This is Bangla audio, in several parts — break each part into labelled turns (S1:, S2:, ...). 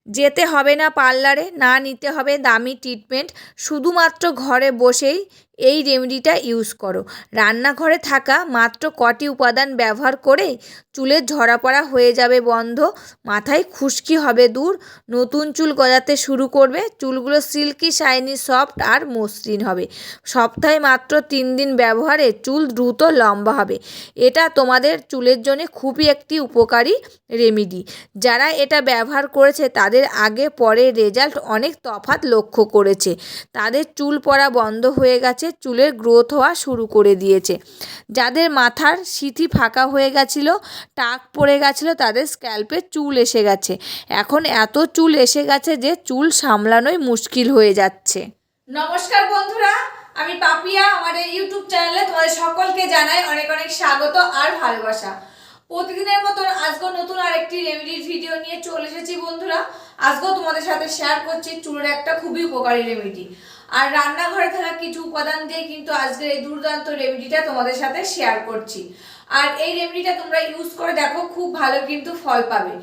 S1: যেতে হবে না পার্লারে, না নিতে হবে দামি ট্রিটমেন্ট, শুধুমাত্র ঘরে বসেই এই রেমেডিটা ইউজ করো। রান্নাঘরে থাকা মাত্র কটি উপাদান ব্যবহার করেই চুলের ঝরা-পড়া হয়ে যাবে বন্ধ, মাথায় খুশকি হবে দূর, নতুন চুল গজাতে শুরু করবে, চুলগুলো সিল্কি শাইনি সফট আর মসৃণ হবে। সপ্তাহে মাত্র 3 দিন ব্যবহারে চুল দ্রুত লম্বা হবে। এটা তোমাদের চুলের জন্য খুবই একটি উপকারী রেমেডি। যারা এটা ব্যবহার করেছে তাদের আগে পরে রেজাল্ট অনেক তফাৎ লক্ষ্য করেছে। তাদের চুল পড়া বন্ধ হয়ে গেছে, চুলের গ্রোথ হওয়া শুরু করে দিয়েছে। যাদের মাথার সিঁথি ফাঁকা হয়ে গেছিল, টাক পড়ে গেছিল, তাদের স্ক্যাল্পে চুল এসে গেছে। এখন এত চুল এসে গেছে যে চুল সামলানোই মুশকিল হয়ে যাচ্ছে। নমস্কার বন্ধুরা, আমি পাপিয়া। আমাদের ইউটিউব চ্যানেলে তোমাদের সকলকে জানাই অনেক অনেক স্বাগত আর ভালোবাসা। প্রতিদিনের মতন আজকেও নতুন আরেকটি রেমেডির ভিডিও নিয়ে চলে এসেছি বন্ধুরা। আজকেও তোমাদের সাথে শেয়ার করছি চুলের একটা খুবই উপকারী রেমেডি। আর রান্নাঘরে থাকা কিছু উপাদান দিয়ে কিন্তু আজকের এই দুর্দান্ত রেমেডিটা তোমাদের সাথে শেয়ার করছি। আর এই রেমেডিটা তোমরা ইউজ করে দেখো, খুব ভালো কিন্তু ফল পাবে।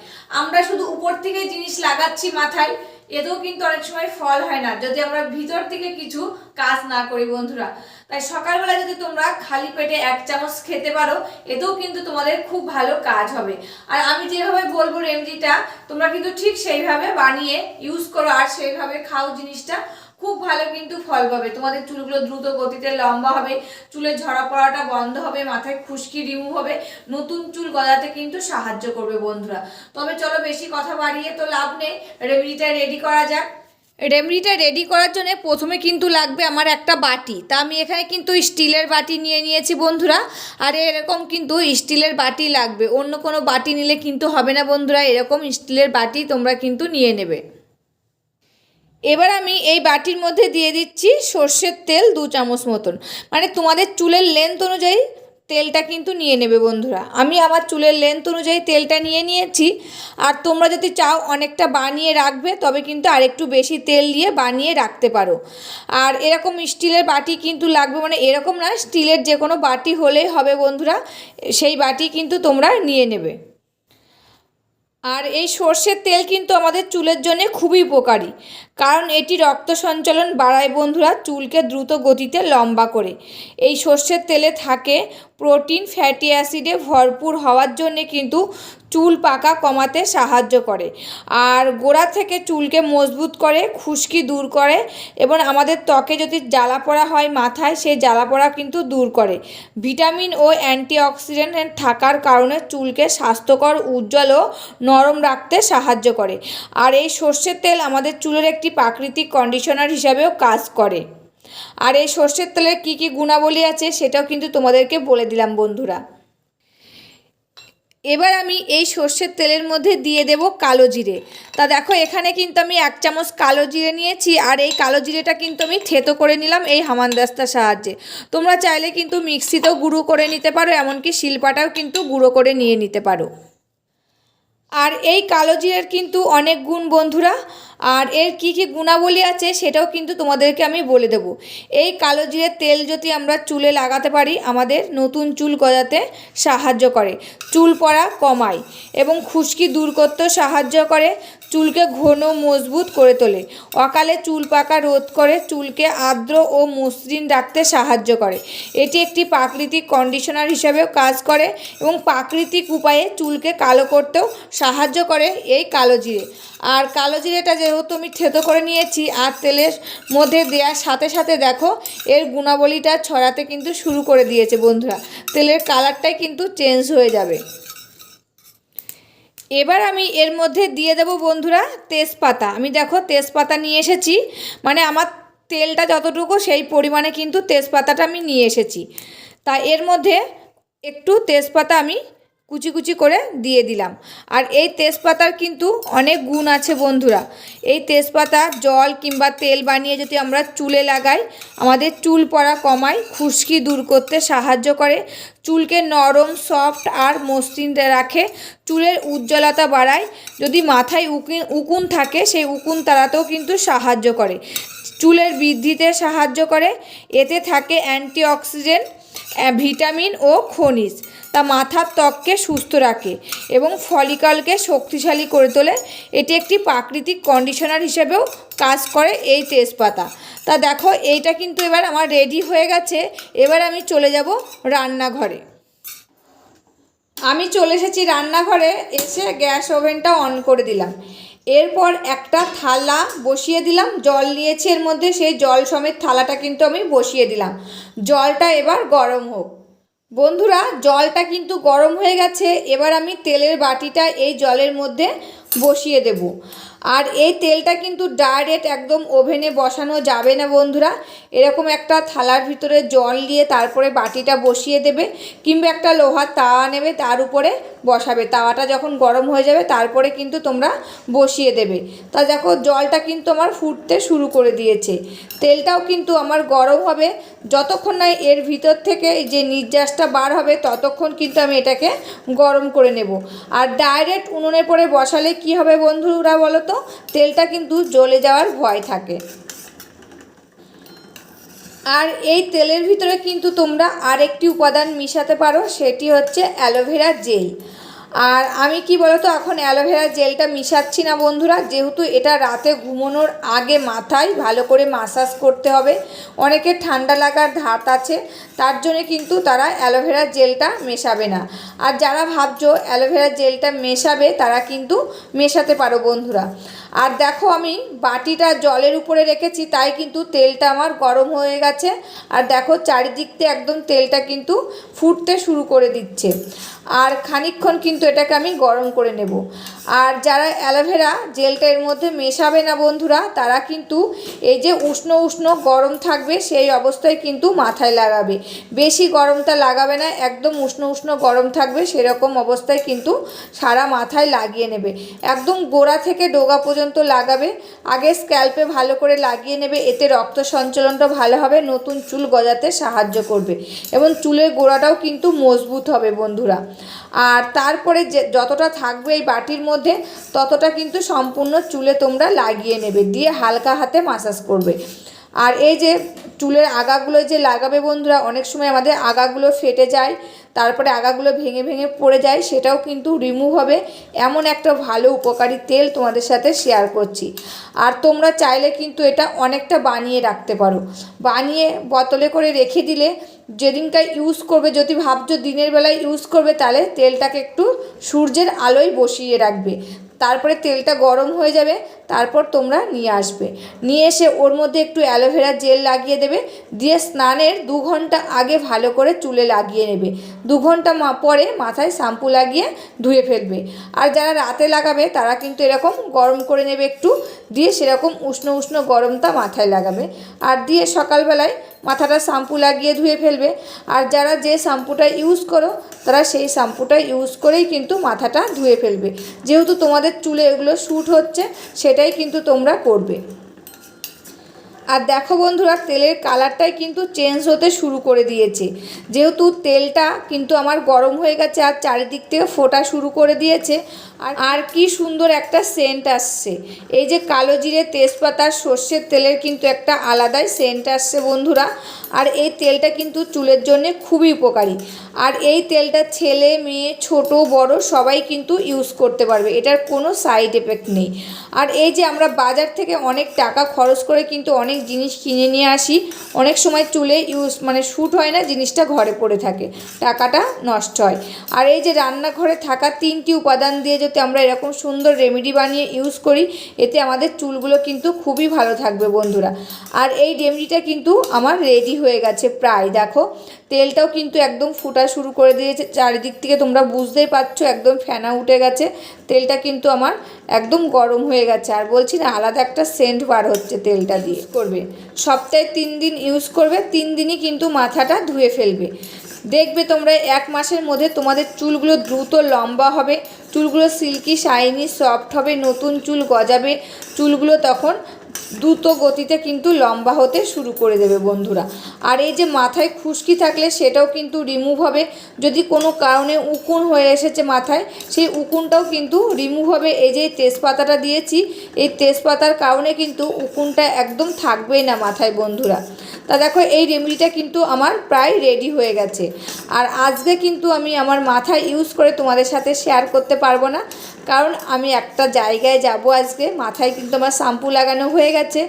S1: আমরা শুধু উপর থেকে জিনিস লাগাচ্ছি মাথায়, এতেও কিন্তু অনেক সময় ফল হয় না যদি আমরা ভিতর থেকে কিছু কাজ না করি বন্ধুরা। তাই সকালবেলা যদি তোমরা খালি পেটে 1 চামচ খেতে পারো, এতেও কিন্তু তোমাদের খুব ভালো কাজ হবে। আর আমি যেভাবে বলবো রেমেডিটা, তোমরা কিন্তু ঠিক সেইভাবে বানিয়ে ইউজ করো আর সেইভাবে খাও, জিনিসটা খুব ভালো কিন্তু ফল পাবে। তোমাদের চুলগুলো দ্রুত গতিতে লম্বা হবে, চুলের ঝরা পড়াটা বন্ধ হবে, মাথায় খুশকি রিমুভ হবে, নতুন চুল গজাতে কিন্তু সাহায্য করবে বন্ধুরা। তবে চলো বেশি কথা বাড়িয়ে তো লাভ নেই, রেমেডিটা রেডি করা যাক। রেমেডিটা রেডি করার জন্য প্রথমে কিন্তু লাগবে আমার একটা বাটি। তা আমি এখানে কিন্তু স্টিলের বাটি নিয়ে নিয়েছি বন্ধুরা। আর এরকম কিন্তু স্টিলের বাটি লাগবে, অন্য কোনো বাটি নিলে কিন্তু হবে না বন্ধুরা। এরকম স্টিলের বাটি তোমরা কিন্তু নিয়ে নেবে। এবার আমি এই বাটির মধ্যে দিয়ে দিচ্ছি সর্ষের তেল 2 চামচ মতন। মানে তোমাদের চুলের লেন্থ অনুযায়ী তেলটা কিন্তু নিয়ে নেবে বন্ধুরা। আমি আমার চুলের লেন্থ অনুযায়ী তেলটা নিয়ে নিয়েছি। আর তোমরা যদি চাও অনেকটা বানিয়ে রাখবে, তবে কিন্তু আরেকটু বেশি তেল দিয়ে বানিয়ে রাখতে পারো। আর এরকম স্টিলের বাটি কিন্তু লাগবে, মানে এরকম না, স্টিলের যে কোনো বাটি হলেই হবে বন্ধুরা। সেই বাটি কিন্তু তোমরা নিয়ে নেবে। আর এই সর্ষের তেল কিন্তু আমাদের চুলের জন্য খুবই উপকারী, কারণ এটি রক্ত সঞ্চালন বাড়ায় বন্ধুরা, চুলকে দ্রুত গতিতে লম্বা করে। এই সর্ষের তেলে থাকে প্রোটিন, ফ্যাটি অ্যাসিডে ভরপুর হওয়ার জন্যে কিন্তু চুল পাকা কমাতে সাহায্য করে। আর গোড়া থেকে চুলকে মজবুত করে, খুশকি দূর করে, এবং আমাদের ত্বকে যদি জ্বালা পোড়া হয় মাথায়, সেই জ্বালা পোড়া কিন্তু দূর করে। ভিটামিন ও অ্যান্টিঅক্সিডেন্ট থাকার কারণে চুলকে স্বাস্থ্যকর, উজ্জ্বল ও নরম রাখতে সাহায্য করে। আর এই সর্ষের তেল আমাদের চুলের একটি প্রাকৃতিক কন্ডিশনার হিসাবেও কাজ করে। আর এই সর্ষের তেলের কী কী গুণাবলী আছে সেটাও কিন্তু তোমাদেরকে বলে দিলাম বন্ধুরা। এবার আমি এই সর্ষের তেলের মধ্যে দিয়ে দেব কালো জিরে। তা দেখো এখানে কিন্তু আমি 1 চামচ কালো জিরে নিয়েছি। আর এই কালো জিরেটা কিন্তু আমি থেতো করে নিলাম এই হামানদিস্তার সাহায্যে। তোমরা চাইলে কিন্তু মিক্সিতেও গুঁড়ো করে নিতে পারো, এমনকি শিলপাটাও কিন্তু গুঁড়ো করে নিয়ে নিতে পারো। আর এই কালো জিরের কিন্তু অনেক গুণ বন্ধুরা। আর এর কী কী গুণাবলী আছে সেটাও কিন্তু তোমাদেরকে আমি বলে দেব। এই কালো জিরের তেল যদি আমরা চুলে লাগাতে পারি, আমাদের নতুন চুল গজাতে সাহায্য করে, চুল পড়া কমায় এবং খুশকি দূর করতেও সাহায্য করে, চুলকে ঘন মজবুত করে তোলে, অকালে চুল পাকা রোধ করে, চুলকে আর্দ্র ও মসৃণ রাখতে সাহায্য করে। এটি একটি প্রাকৃতিক কন্ডিশনার হিসাবেও কাজ করে এবং প্রাকৃতিক উপায়ে চুলকে কালো করতেও সাহায্য করে এই কালো জিরে। আর কালো জিরেটা যেহেতু আমি থেতো করে নিয়েছি, আর তেলের মধ্যে দেওয়ার সাথে সাথে দেখো এর গুণাবলীটা ছড়াতে কিন্তু শুরু করে দিয়েছে বন্ধুরা। তেলের কালারটাই কিন্তু চেঞ্জ হয়ে যাবে। এবার আমি এর মধ্যে দিয়ে দেব বন্ধুরা তেজপাতা। আমি দেখো তেজপাতা নিয়ে এসেছি, মানে আমার তেলটা যতটুকু সেই পরিমাণে কিন্তু তেজপাতাটা আমি নিয়ে এসেছি। তাই এর মধ্যে একটু তেজপাতা আমি কুচি কুচি করে দিয়ে দিলাম। আর এই তেজপাতার কিন্তু অনেক গুণ আছে বন্ধুরা। এই তেজপাতা জল কিংবা তেল বানিয়ে যদি আমরা চুলে লাগাই, আমাদের চুল পড়া কমায়, খুশকি দূর করতে সাহায্য করে, চুলকে নরম, সফট আর মসৃণ রাখে, চুলের উজ্জ্বলতা বাড়ায়, যদি মাথায় উকুন থাকে সেই উকুন তাড়াতেও কিন্তু সাহায্য করে, চুলের বৃদ্ধিতে সাহায্য করে। এতে থাকে অ্যান্টিঅক্সিডেন্ট, ভিটামিন ও খনিজ, তা মাথার ত্বককে সুস্থ রাখে এবং ফলিকলকে শক্তিশালী করে তোলে। এটি একটি প্রাকৃতিক কন্ডিশনার হিসেবেও কাজ করে এই তেজপাতা। তা দেখো এইটা কিন্তু এবার আমার রেডি হয়ে গেছে। এবার আমি চলে যাব রান্নাঘরে। আমি চলে এসেছি রান্নাঘরে, এসে গ্যাস ওভেনটা অন করে দিলাম। এরপর একটা থালা বসিয়ে দিলাম, জল নিয়েছি এর মধ্যে, সেই জল সমেত থালাটা কিন্তু আমি বসিয়ে দিলাম। জলটা এবার গরম হোক। বন্ধুরা জলটা কিন্তু গরম হয়ে গেছে। এবার আমি তেলের বাটিটা এই জলের মধ্যে বসিয়ে দেব। আর এই তেলটা কিন্তু ডাইরেক্ট একদম ওভেনে বসানো যাবে না বন্ধুরা। এরকম একটা থালার ভিতরে জল দিয়ে তারপরে বাটিটা বসিয়ে দেবে, কিংবা একটা লোহার তাওয়া নেবে, তার উপরে বসাবে। তাওয়াটা যখন গরম হয়ে যাবে তারপরে কিন্তু তোমরা বসিয়ে দেবে। তা দেখো জলটা কিন্তু আমার ফুটতে শুরু করে দিয়েছে। তেলটাও কিন্তু আমার গরম হবে। যতক্ষণ না এর ভিতর থেকে যে নির্যাসটা বার হবে ততক্ষণ কিন্তু আমি এটাকে গরম করে নেব। আর ডাইরেক্ট উনুনের পরে বসালে কি হবে বন্ধুরা বলো তো, তেলটা কিন্তু জ্বলে যাওয়ার ভয় থাকে। আর এই তেলের ভিতরে কিন্তু তোমরা আরেকটি উপাদান মিশাতে পারো, সেটি হচ্ছে অ্যালোভেরা জেল। আর আমি কি বলতো এখন অ্যালোভেরা জেলটা মিশাচ্ছি না বন্ধুরা, যেহেতু এটা রাতে ঘুমানোর আগে মাথায় ভালো করে মাসাজ করতে হবে। অনেকের ঠান্ডা লাগার ধাত আছে, তার জন্য কিন্তু তারা অ্যালোভেরা জেলটা মেশাবে না। আর যারা ভাবছো অ্যালোভেরা জেলটা মেশাবে তারা কিন্তু মেশাতে পারো বন্ধুরা। আর দেখো আমি বাটিটা জলের উপরে রেখেছি, তাই কিন্তু তেলটা আমার গরম হয়ে গেছে। আর দেখো চারিদিক দিয়ে একদম তেলটা কিন্তু ফুটতে শুরু করে দিচ্ছে। আর খানিকক্ষণ কিন্তু এটাকে আমি গরম করে নেব। আর যারা অ্যালোভেরা জেলটা এর মধ্যে মেশাবে না বন্ধুরা, তারা কিন্তু এই যে উষ্ণ উষ্ণ গরম থাকবে সেই অবস্থায় কিন্তু মাথায় লাগাবে। বেশি গরমটা লাগাবে না, একদম উষ্ণ উষ্ণ গরম থাকবে সেরকম অবস্থায় কিন্তু সারা মাথায় লাগিয়ে নেবে। একদম গোড়া থেকে ডগা পর্যন্ত লাগাবে। আগে স্ক্যাল্পে ভালো করে লাগিয়ে নেবে, এতে রক্ত সঞ্চালনটা ভালো হবে, নতুন চুল গজাতে সাহায্য করবে এবং চুলের গোড়াটাও কিন্তু মজবুত হবে বন্ধুরা। আর তারপরে যে যতটা থাকবে এই বাটির মধ্যে ততটা কিন্তু সম্পূর্ণ চুলে তোমরা লাগিয়ে নেবে, দিয়ে হালকা হাতে মাসাজ করবে। আর এই যে চুলের আগাগুলো যে লাগাবে বন্ধুরা, অনেক সময় আমাদের আগাগুলো ফেটে যায়, তারপরে আগাগুলো ভেঙে ভেঙে পড়ে যায়, সেটাও কিন্তু রিমুভ হবে। এমন একটা ভালো উপকারী তেল তোমাদের সাথে শেয়ার করছি। আর তোমরা চাইলে কিন্তু এটা অনেকটা বানিয়ে রাখতে পারো। বানিয়ে বোতলে করে রেখে দিলে যেদিনটা ইউজ করবে, যদি ভাবছো দিনের বেলায় ইউজ করবে, তাহলে তেলটাকে একটু সূর্যের আলোয় বসিয়ে রাখবে। তারপরে তেলটা গরম হয়ে যাবে, তারপর তোমরা নিয়ে আসবে। নিয়ে এসে ওর মধ্যে একটু অ্যালোভেরা জেল লাগিয়ে দেবে, দিয়ে স্নানের 2 ঘন্টা আগে ভালো করে চুলে লাগিয়ে নেবে। 2 ঘন্টা পরে মাথায় শ্যাম্পু লাগিয়ে ধুয়ে ফেলবে। আর যারা রাতে লাগাবে তারা কিন্তু এরকম গরম করে নেবে একটু, দিয়ে সেরকম উষ্ণ উষ্ণ গরমটা মাথায় লাগাবে। আর দিয়ে সকালবেলায় মাথাটা শ্যাম্পু লাগিয়ে ধুয়ে ফেলবে। আর যারা যে শ্যাম্পুটা ইউজ করো তারা সেই শ্যাম্পুটা ইউজ করেই কিন্তু মাথাটা ধুয়ে ফেলবে। যেহেতু তোমাদের চুলে এগুলো শ্যুট হচ্ছে সেটাই কিন্তু তোমরা করবে। আর দেখো বন্ধুরা তেলের কালারটাই কিন্তু চেঞ্জ হতে শুরু করে দিয়েছে, যেহেতু তেলটা কিন্তু আমার গরম হয়ে গেছে আর চারিদিক থেকে ফোটা শুরু করে দিয়েছে। আর কি সুন্দর একটা সেন্ট আসছে। এই যে কালো জিরে, তেজপাতা, সর্ষের তেলের কিন্তু একটা আলাদাই সেন্ট আসছে বন্ধুরা। আর এই তেলটা কিন্তু চুলের জন্য খুবই উপকারী। আর এই তেলটা ছেলে মেয়ে ছোট বড় সবাই কিন্তু ইউজ করতে পারবে, এটার কোনো সাইড এফেক্ট নেই। আর এই যে আমরা বাজার থেকে অনেক টাকা খরচ করে কিন্তু অনেক জিনিস কিনে নিয়ে আসি, অনেক সময় চুলে শ্যুট হয় না, জিনিসটা ঘরে পড়ে থাকে, টাকাটা নষ্ট হয়। আর এই যে রান্নাঘরে থাকা 3টি উপাদান দিয়ে যদি আমরা এরকম সুন্দর রেমেডি বানিয়ে ইউজ করি, এতে আমাদের চুলগুলো কিন্তু খুবই ভালো থাকবে বন্ধুরা। আর এই রেমেডিটা কিন্তু আমার রেডি হয়ে গেছে প্রায়। দেখো তেলটাও কিন্তু একদম ফোটা শুরু করে দিয়েছে, চারিদিক থেকে তোমরা বুঝতেই পারছো একদম ফেনা উঠে গেছে। তেলটা কিন্তু আমার একদম গরম হয়ে গেছে। আর বলছি না আলাদা একটা সেন্ট বার হচ্ছে তেলটা দিয়ে। করবে সপ্তাহে 3 দিন ইউজ করবে, 3 দিনই কিন্তু মাথাটা ধুয়ে ফেলবে। দেখবে তোমরা 1 মাসের মধ্যে তোমাদের চুলগুলো দ্রুত লম্বা হবে, চুলগুলো সিল্কি শাইনি সফট হবে, নতুন চুল গজাবে, চুলগুলো তখন দ্রুত গতিতে কিন্তু লম্বা হতে শুরু করে দেবে বন্ধুরা। আর এই যে মাথায় খুশকি থাকলে সেটাও কিন্তু রিমুভ হবে। যদি কোনো কারণে উকুন হয়ে এসেছে মাথায়, সেই উকুনটাও কিন্তু রিমুভ হবে। এই যে তেজপাতাটা দিয়েছি, এই তেজপাতার কারণে কিন্তু উকুনটা একদম থাকবেই না মাথায় বন্ধুরা। তা দেখো এই রেমেডিটা কিন্তু আমার প্রায় রেডি হয়ে গেছে। আর আজকে কিন্তু আমি আমার মাথায় ইউজ করে তোমাদের সাথে শেয়ার করতে পারবো না, কারণ আমি একটা জায়গায় যাব আজকে। মাথায় কিন্তু আমার শ্যাম্পু লাগানো হয়ে গেছে,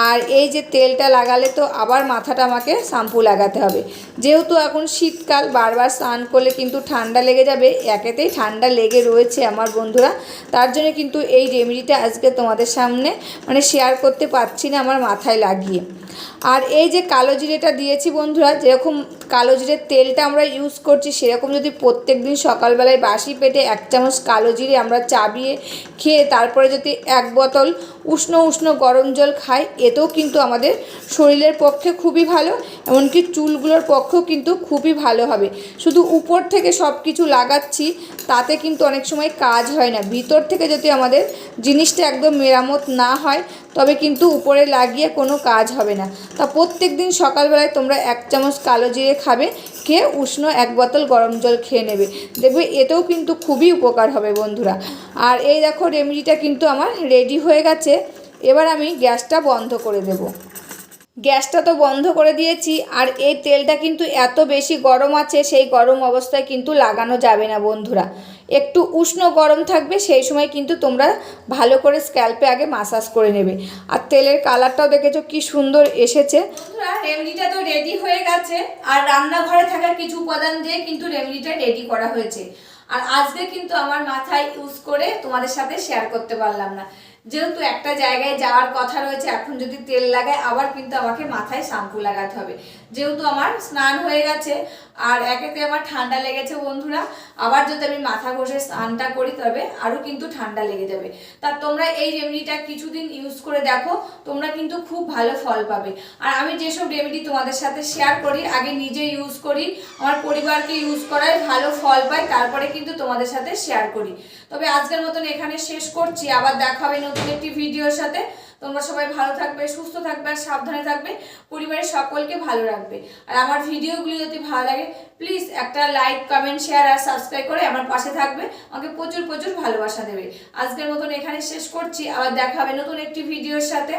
S1: আর এই যে তেলটা লাগালে তো আবার মাথাটা আমাকে শ্যাম্পু লাগাতে হবে। যেহেতু এখন শীতকাল, বারবার স্নান করলে কিন্তু ঠান্ডা লেগে যাবে, একেতেই ঠান্ডা লেগে রয়েছে আমার বন্ধুরা। তার জন্য কিন্তু এই রেমেডিটা আজকে তোমাদের সামনে শেয়ার করতে পারছি না আমার মাথায় লাগিয়ে। আর এই যে কালো জিরেটা দিয়েছি বন্ধুরা, যেরকম কালো জিরের তেলটা আমরা ইউজ করছি, সেরকম যদি প্রত্যেক দিন সকালবেলায় বাসি পেটে 1 চামচ কালো জিরে আমরা চাবিয়ে খেয়ে তারপরে যদি 1 বোতল উষ্ণ উষ্ণ গরম জল খাই, এতেও কিন্তু আমাদের শরীরের পক্ষে খুবই ভালো, এমনকি চুলগুলোর পক্ষেও কিন্তু খুবই ভালো হবে। শুধু উপর থেকে সব কিছু লাগাচ্ছি, তাতে কিন্তু অনেক সময় কাজ হয় না। ভিতর থেকে যদি আমাদের জিনিসটা একদম মেরামত না হয়, তবে কিন্তু উপরে লাগিয়ে কোনো কাজ হবে না। তা প্রত্যেক দিন সকালবেলায় তোমরা 1 চামচ কালো জিরে খাবে, খেয়ে উষ্ণ 1 বোতল গরম জল খেয়ে নেবে, দেখবে এতেও কিন্তু খুবই উপকার হবে বন্ধুরা। আর এই দেখো রেমেডিটা কিন্তু আমার রেডি হয়ে গেছে। এবার আমি গ্যাসটা বন্ধ করে দেব। গ্যাসটা তো বন্ধ করে দিয়েছি। আর এই তেলটা কিন্তু এত বেশি গরম আছে, সেই গরম অবস্থায় কিন্তু লাগানো যাবে না বন্ধুরা। একটু উষ্ণ গরম থাকবে, সেই সময় কিন্তু তোমরা ভালো করে স্ক্যাল্পে আগে মাসাজ করে নেবে। আর তেলের কালারটাও দেখেছো কি সুন্দর এসেছে বন্ধুরা। রেমেডিটা তো রেডি হয়ে গেছে, আর রান্নাঘরে থাকা কিছু উপাদান দিয়ে কিন্তু রেমেডিটা রেডি করা হয়েছে। আর আজকে কিন্তু আমার মাথায় ইউজ করে তোমাদের সাথে শেয়ার করতে পারলাম না, যেহেতু একটা জায়গায় যাওয়ার কথা রয়েছে। এখন যদি তেল লাগায়, আবার কিন্তু আমাকে মাথায় শ্যাম্পু লাগাতে হবে। যেহেতু আমার স্নান হয়ে গেছে, আর একেতে আমার ঠান্ডা লেগেছে বন্ধুরা, আবার যদি আমি মাথা ঘষে স্নানটা করি তবে আরও কিন্তু ঠান্ডা লেগে যাবে। তা তোমরা এই রেমেডিটা কিছুদিন ইউজ করে দেখো, তোমরা কিন্তু খুব ভালো ফল পাবে। আর আমি যেসব রেমেডি তোমাদের সাথে শেয়ার করি, আগে নিজে ইউজ করি, আমার পরিবারকে ইউজ করায় ভালো ফল পাই, তারপরে কিন্তু তোমাদের সাথে শেয়ার করি। তবে আজকের মতন এখানে শেষ করছি, আবার দেখা হবে নতুন একটি ভিডিওর সাথে। তোমরা সবাই ভালো থাকবে, সুস্থ থাকবে, আর সাবধানে থাকবে, পরিবারের সকলকে ভালো রাখবে। আর আমার ভিডিওগুলি যদি ভালো লাগে, প্লিজ একটা লাইক, কমেন্ট, শেয়ার আর সাবস্ক্রাইব করে আমার পাশে থাকবে, আমাকে প্রচুর প্রচুর ভালোবাসা দেবে। আজকের মতন এখানে শেষ করছি, আবার দেখা হবে নতুন একটি ভিডিওর সাথে।